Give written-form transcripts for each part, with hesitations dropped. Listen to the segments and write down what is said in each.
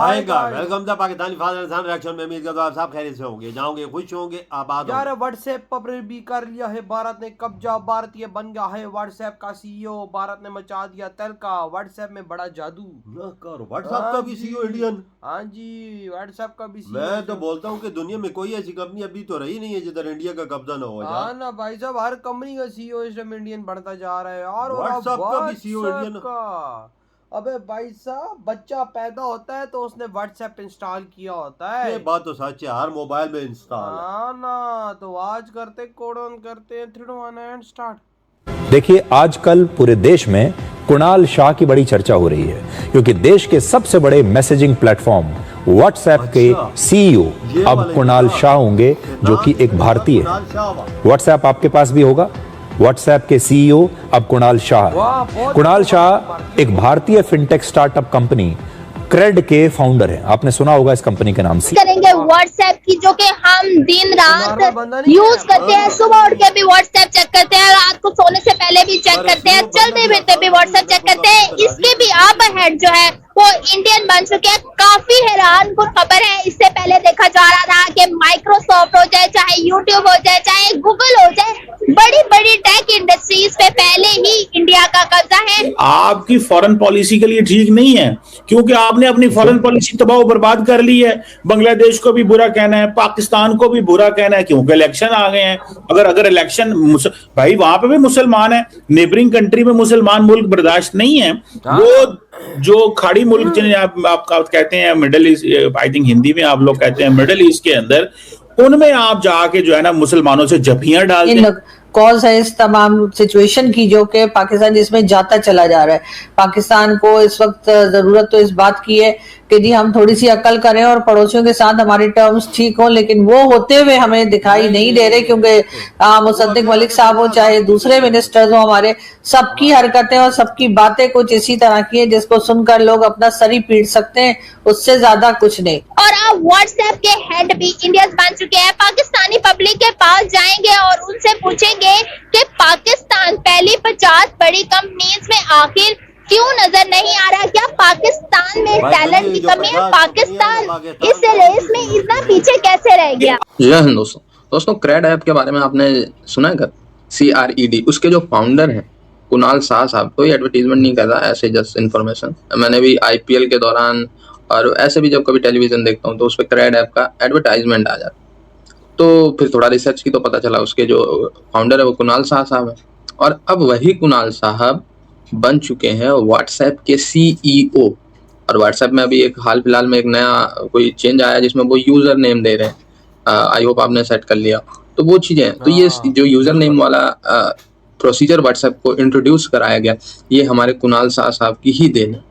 आएगा। Welcome the Pakistani father reaction में। उम्मीद करता हूं आप सब खैरियत से होंगे, जाओगे, खुश होंगे, आबाद यार होंगे। व्हाट्सएप पर भी कर लिया है भारत ने कब्जा। भारतीय बन गया है व्हाट्सएप का सीईओ। भारत ने मचा दिया तहलका। व्हाट्सएप में बड़ा जादू। व्हाट्सएप का भी सीईओ इंडियन। हाँ जी, व्हाट्सएप का भी सीईओ। मैं तो बोलता हूँ कि दुनिया में कोई ऐसी कंपनी अभी तो रही नहीं है जिधर इंडिया का कब्जा ना हो हाँ ना भाई साहब, हर कंपनी का सीईओ इस टाइम इंडियन बनता जा रहा है। और व्हाट्सएप का भी सीईओ इंडियन का अबे भाई साहब, बच्चा पैदा होता है तो उसने व्हाट्सएप इंस्टॉल किया होता है। ये बात तो सच है, हर मोबाइल में इंस्टॉल है। हाँ ना, तो आज करते कोड ऑन करते हैं 3 2 1 एंड स्टार्ट। देखिए, आजकल पूरे देश में कुणाल शाह की बड़ी चर्चा हो रही है क्योंकि देश के सबसे बड़े मैसेजिंग प्लेटफॉर्म व्हाट्सएप के सीईओ अब कुणाल शाह होंगे, जो कि एक भारतीय है। व्हाट्सएप आपके पास भी होगा। व्हाट्सएप के सीईओ अब कुणाल शाह। कुणाल शाह एक भारतीय फिनटेक स्टार्टअप कंपनी क्रेड के फाउंडर हैं। आपने सुना होगा इस कंपनी के नाम से। करेंगे व्हाट्सएप की, जो कि हम दिन रात यूज करते हैं। सुबह उठ के भी व्हाट्सएप चेक करते हैं, रात को सोने से पहले भी चेक करते हैं, चलते फिरते भी व्हाट्सएप चेक करते हैं। इसके भी अप हेड जो है वो इंडियन बन चुके हैं। काफी हैरान कुछ खबर है। इससे पहले देखा जा रहा था कि माइक्रोसॉफ्ट हो जाए, चाहे यूट्यूब हो जाए, चाहे गूगल हो जाए, बड़ी बड़ी टेक इंडस्ट्रीज पे पहले ही इंडिया का कब्जा है। आपकी फॉरेन पॉलिसी के लिए ठीक नहीं है, क्योंकि आपने अपनी फॉरेन पॉलिसी तबाह बर्बाद कर ली है। बांग्लादेश को भी बुरा कहना है, पाकिस्तान को भी बुरा कहना है, क्योंकि इलेक्शन आ गए हैं। अगर इलेक्शन, भाई वहां पे भी मुसलमान है, नेबरिंग कंट्री में मुसलमान मुल्क बर्दाश्त नहीं है। वो जो खाड़ी मुल्क जिन्हें आप कहते हैं middle east, I think Hindi में आप लोग कहते हैं मिडिल ईस्ट के अंदर, उनमें आप जाके जो है ना मुसलमानों से जफियां डालते हैं। कॉज है इस तमाम सिचुएशन की, जो कि पाकिस्तान जिसमें जाता चला जा रहा है। पाकिस्तान को इस वक्त जरूरत तो इस बात की है कि जी हम थोड़ी सी अकल करें और पड़ोसियों के साथ हमारे टर्म्स ठीक हों, लेकिन वो होते हुए हमें दिखाई नहीं दे रहे, क्योंकि मुसद्दिक मलिक साहब हो चाहे दूसरे मिनिस्टर्स हो, हमारे सबकी हरकतें और सबकी बातें कुछ इसी तरह की है जिसको सुनकर लोग अपना सर ही पीट सकते हैं, उससे ज्यादा कुछ नहीं। और अब व्हाट्सएप के हेड भी इंडियंस बन चुके हैं। पाकिस्तानी पब्लिक के पास जाएंगे और उनसे पूछेंगे कि पाकिस्तान पहली 50 बड़ी कंपनीज में आखिर क्यों नजर नहीं आ रहा? क्या पाकिस्तान में टैलेंट की कमी है? पाकिस्तान इस रेस में इतना पीछे कैसे रह गया? जय हिंद दोस्तों, क्रेड ऐप के बारे में आपने सुना है? CRED, उसके जो फाउंडर हैं कुणाल शाह साहब, कोई एडवर्टीजमेंट नहीं कर रहा, ऐसे जस्ट इन्फॉर्मेशन। मैंने भी IPL के दौरान और ऐसे भी जब कभी टेलीविजन देखता हूँ तो उस पर क्रेड ऐप का एडवर्टाइजमेंट आ जाता, तो फिर थोड़ा रिसर्च की तो पता चला उसके जो फाउंडर है वो कुणाल शाह साहब है। और अब वही कुणाल साहब बन चुके हैं व्हाट्सएप के CEO। और व्हाट्सएप में अभी एक हाल फिलहाल में एक नया कोई चेंज आया जिसमें वो यूजर नेम दे रहे हैं। आई होप आपने सेट कर लिया, तो वो चीजें। तो ये जो यूजर नेम वाला प्रोसीजर व्हाट्सएप को इंट्रोड्यूस कराया गया, ये हमारे कुणाल शाह साहब की ही देन है।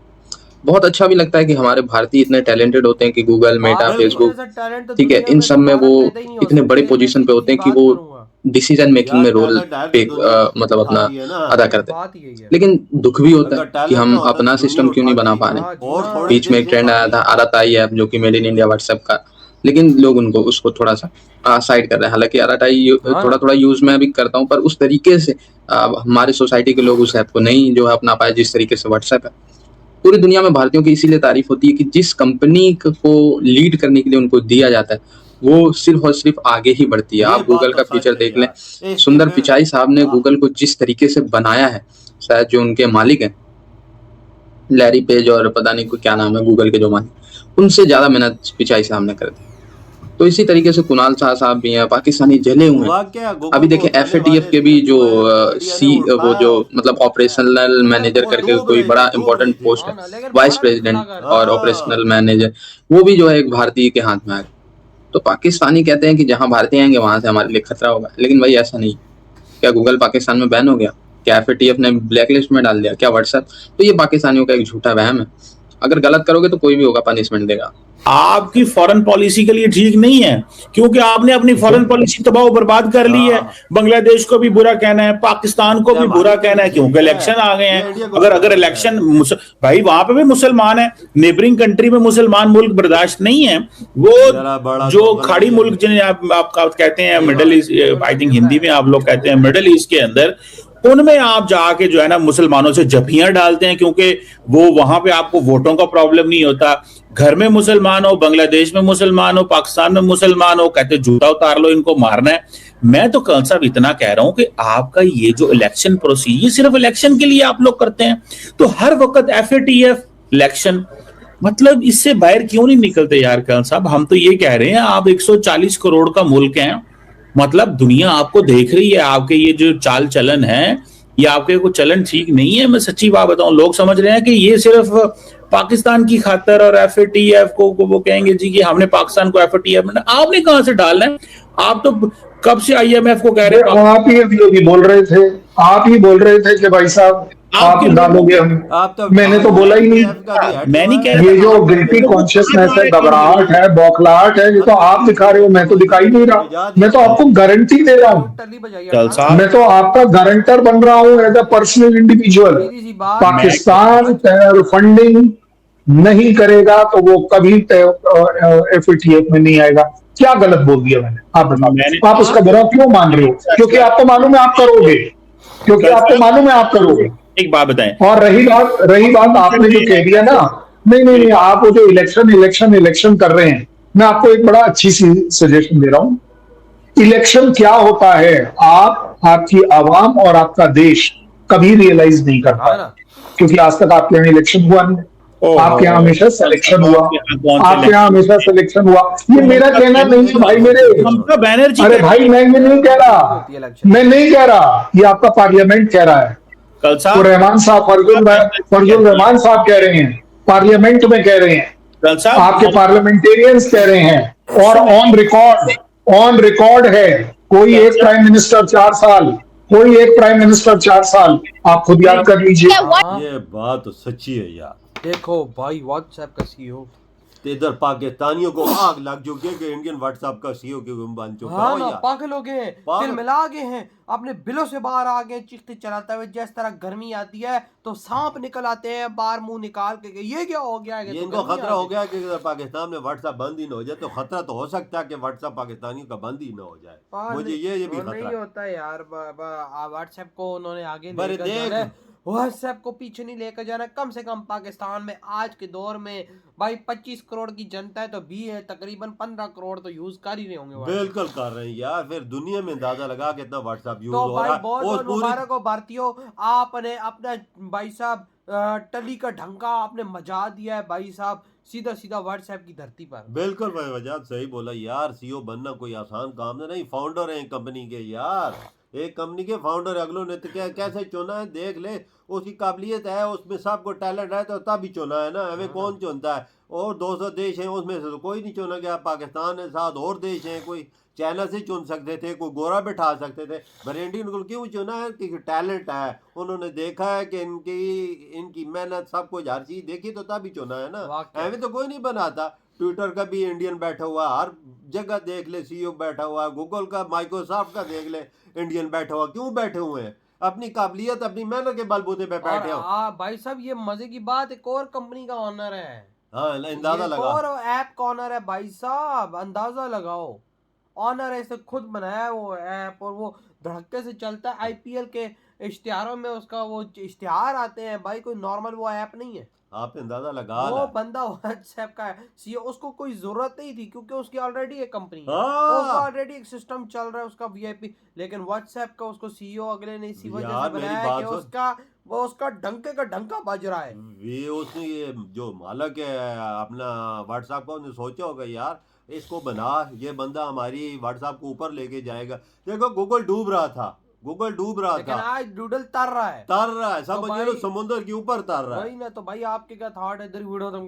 बहुत अच्छा भी लगता है कि हमारे भारतीय इतने टैलेंटेड होते हैं कि गूगल, मेटा, फेसबुक, ठीक है, इन सब में वो इतने बड़े पोजीशन पे होते हैं कि वो डिसीजन मेकिंग में रोल पे मतलब अपना अदा करते हैं। लेकिन दुख भी होता है कि हम अपना सिस्टम क्यों नहीं बना पा रहे। बीच में एक ट्रेंड आया था आरआरआई ऐप, जो कि मेड इन इंडिया व्हाट्सएप का, लेकिन लोग उनको उसको थोड़ा सा साइड कर रहे हैं। हालांकि आरआरआई थोड़ा यूज मैं भी करता हूँ, पर उस तरीके से हमारे सोसाइटी के लोग उस ऐप को नहीं जो है अपना पाए जिस तरीके से व्हाट्सएप है। पूरी दुनिया में भारतीयों की इसीलिए तारीफ होती है कि जिस कंपनी को लीड करने के लिए उनको दिया जाता है वो सिर्फ और सिर्फ आगे ही बढ़ती है। आप गूगल का फीचर देख लें, सुंदर पिचाई साहब ने गूगल को जिस तरीके से बनाया है, शायद जो उनके मालिक हैं लैरी पेज और पता नहीं क्या नाम है गूगल के जो मालिक, उनसे ज्यादा मेहनत पिचाई साहब ने कर दी। तो इसी तरीके से कुणाल शाह साहब भी हैं, पाकिस्तानी जले हुए हैं। अभी देखें FATF के भी जो वो जो मतलब ऑपरेशनल मैनेजर करके कोई बड़ा इंपॉर्टेंट पोस्ट है, वाइस प्रेसिडेंट और ऑपरेशनल मैनेजर, वो भी जो है एक भारतीय के हाथ में आ गया। तो पाकिस्तानी कहते हैं कि जहां भारतीय आएंगे वहां से हमारे लिए खतरा होगा, लेकिन भाई ऐसा नहीं। क्या गूगल पाकिस्तान में बैन हो गया? क्या FATF ने ब्लैक लिस्ट में डाल दिया? क्या व्हाट्सएप? तो ये पाकिस्तानियों का एक झूठा वहम है। अगर गलत करोगे तो कोई भी होगा पनिशमेंट देगा। आपकी फॉरेन पॉलिसी के लिए ठीक नहीं है, क्योंकि आपने अपनी फॉरेन पॉलिसी तबाह बर्बाद कर ली है। बांग्लादेश को भी बुरा कहना है, पाकिस्तान को भी बुरा कहना है, क्योंकि इलेक्शन आ गए हैं। अगर इलेक्शन, भाई वहां पे भी मुसलमान है, नेबरिंग कंट्री में मुसलमान मुल्क बर्दाश्त नहीं है। वो जो खाड़ी मुल्क जिन्हें आप कहते हैं middle east, I think Hindi में आप लोग कहते हैं मिडिल ईस्ट के अंदर, उनमें आप जाके जो है ना मुसलमानों से जफियां डालते हैं, क्योंकि वो वहां पे आपको वोटों का प्रॉब्लम नहीं होता। घर में मुसलमान हो, बांग्लादेश में मुसलमान हो, पाकिस्तान में मुसलमान हो, कहते जूता उतार लो, इनको मारना है। मैं तो कल साहब इतना कह रहा हूं कि आपका ये जो इलेक्शन प्रोसीजर, ये सिर्फ इलेक्शन के लिए आप लोग करते हैं, तो हर वक्त FATF इलेक्शन, मतलब इससे बाहर क्यों नहीं निकलते यार कल साहब? हम तो ये कह रहे हैं, आप 140 करोड़ का मुल्क है, मतलब दुनिया आपको देख रही है, आपके ये जो चाल चलन है, ये आपके को चलन ठीक नहीं है। मैं सच्ची बात बताऊं, लोग समझ रहे हैं कि ये सिर्फ पाकिस्तान की खातर, और FATF को वो कहेंगे जी कि हमने पाकिस्तान को FATF में, आपने कहां से डालना है? आप तो कब से IMF को कह रहे हैं, आप ही बोल रहे थे, आप ही बोल रहे थे कि भाई साहब आप डालोगे, हम मैंने तो बोला ही नहीं। मैं नहीं कह रहा। ये जो गिल्टी कॉन्शियसनेस है, घबराहट है, बौखलाहट है, ये तो आप दिखा रहे हो, मैं तो दिखाई नहीं रहा। मैं तो आपको गारंटी दे रहा हूँ, मैं तो आपका गारंटर बन रहा हूँ as a personal individual. Pakistan terror funding नहीं करेगा तो वो कभी FATF में नहीं आएगा। क्या गलत बोल दिया मैंने? आप बताओ, आप उसका बुरा क्यों मान रहे हो? क्योंकि आपको मालूम है आप करोगे, क्योंकि आपको मालूम है आप करोगे। एक बात बताएं, और रही बात आपने जो कह दिया ना, नहीं, आप वो जो इलेक्शन कर रहे हैं, मैं आपको एक बड़ा अच्छी सी सजेशन दे रहा हूं। इलेक्शन क्या होता है, आपकी आवाम और आपका देश कभी रियलाइज नहीं करता, क्योंकि आज तक आपके यहाँ इलेक्शन हुआ नहीं, आपके यहाँ हमेशा सिलेक्शन हुआ, आपके यहाँ हमेशा सिलेक्शन हुआ। ये मेरा कहना नहीं है भाई, मेरे बैनर्जी, अरे भाई मैं ये नहीं कह रहा, मैं नहीं कह रहा, ये आपका पार्लियामेंट कह रहा है। कल तो रहमान साहब, फर्जुल रहमान साहब कह रहे हैं, पार्लियामेंट में कह रहे हैं, कल साहब आपके पार्लियामेंटेरियंस कह रहे हैं, और ऑन रिकॉर्ड है। कोई एक प्राइम मिनिस्टर 4 साल, कोई एक प्राइम मिनिस्टर 4 साल, आप खुद याद कर लीजिए। ये बात तो सच्ची है यार। देखो भाई, व्हाट्सएप का CEO तो इधर पाकिस्तानियों को आग लग चुकी है कि इंडियन व्हाट्सएप का CEO क्यों बन चुका हाँ है ना, यार। पागल हो गए हैं, पागल। दिल मिला गए हैं, अपने बिलों से बाहर आ गए, चिख्ते चलाते हुए। जिस तरह गर्मी आती है तो सांप निकल आते हैं बाहर मुंह निकाल के, ये क्या हो गया है? ये इनको खतरा हो गया कि अगर पाकिस्तान में व्हाट्सएप बंद ही ना हो जाए, तो खतरा तो हो सकता है कि व्हाट्सएप पाकिस्तानियों का बंद ही ना हो जाए। मुझे ये भी खतरा नहीं होता है यार। व्हाट्सएप को उन्होंने आगे पर लेकर देख, जाना है, व्हाट्सएप को पीछे नहीं लेकर जाना। कम से कम पाकिस्तान में आज के दौर में भाई 25 करोड़ की जनता है, तो भी है तकरीबन 15 करोड़ तो यूज कर ही रहे होंगे। बिल्कुल कर रहे हैं यार। फिर दुनिया में अंदाजा लगा कितना व्हाट्सएप यूज तो हो भाई रहा है। बहुत मुबारक हो भारतीयों, आपने अपना भाई साहब टली का ढंका आपने मचा दिया है भाई साहब, सीधा सीधा व्हाट्सएप की धरती पर। बिल्कुल भाई वजाद सही बोला यार। CEO बनना कोई आसान काम नहीं, फाउंडर है कंपनी के यार, एक कंपनी के फाउंडर। अगलों ने तो क्या कैसे चुना है देख ले, उसकी काबिलियत है, उसमें सबको टैलेंट है, तो तभी चुना है ना। हमें कौन चुनता है? और 200 देश हैं, उसमें से तो कोई नहीं चुना गया। पाकिस्तान है, 7 और देश हैं, कोई चाइना से चुन सकते थे, कोई गोरा बिठा सकते थे, पर इंडियन को क्यों चुना है? कि टैलेंट है, उन्होंने देखा है कि इनकी मेहनत सब कुछ, हर चीज देखी तो तभी चुना है ना। हमें तो कोई नहीं बनाता। ट्विटर का भी इंडियन बैठा हुआ, हर जगह देख ले CEO बैठा हुआ, गूगल का, माइक्रोसॉफ्ट का देख ले इंडियन बैठा हुआ। क्यों बैठे हुए हैं? अपनी काबिलियत, अपनी मेहनत के बलबूते पे बैठे हो। भाई साहब ये मजे की बात, एक और कंपनी का ऑनर है। हाँ, अंदाजा लगा, और ऐप का ऑनर है भाई साहब, अंदाजा लगाओ। ऑनर है, इसे खुद बनाया है वो ऐप, और वो धड़के से चलता है। IPL के इश्तिहारों में उसका वो इश्तिहार आते हैं भाई, कोई नॉर्मल वो ऐप नहीं है। आप अंदाजा लगा वो बंदा व्हाट्सएप का CEO, उसको कोई जरूरत नहीं थी, क्योंकि उसकी ऑलरेडी एक कंपनी है, उसका ऑलरेडी एक सिस्टम चल रहा है उसका VIP। लेकिन व्हाट्सएप का उसको CEO अगले ने इसी वजह से बनाया कि उसका डंके का डंका बज रहा है। ये उसने, ये जो मालक है अपना व्हाट्सएप का, उसने सोचा होगा यार इसको बना, ये बंदा हमारी व्हाट्सएप को ऊपर लेके जाएगा। देखो गूगल डूब रहा था, लेकिन आज डूडल तर रहा है, सब समुद्र के ऊपर तर रहा है। वही ना। तो भाई आपके क्या थॉट है इधर वीडियो तुम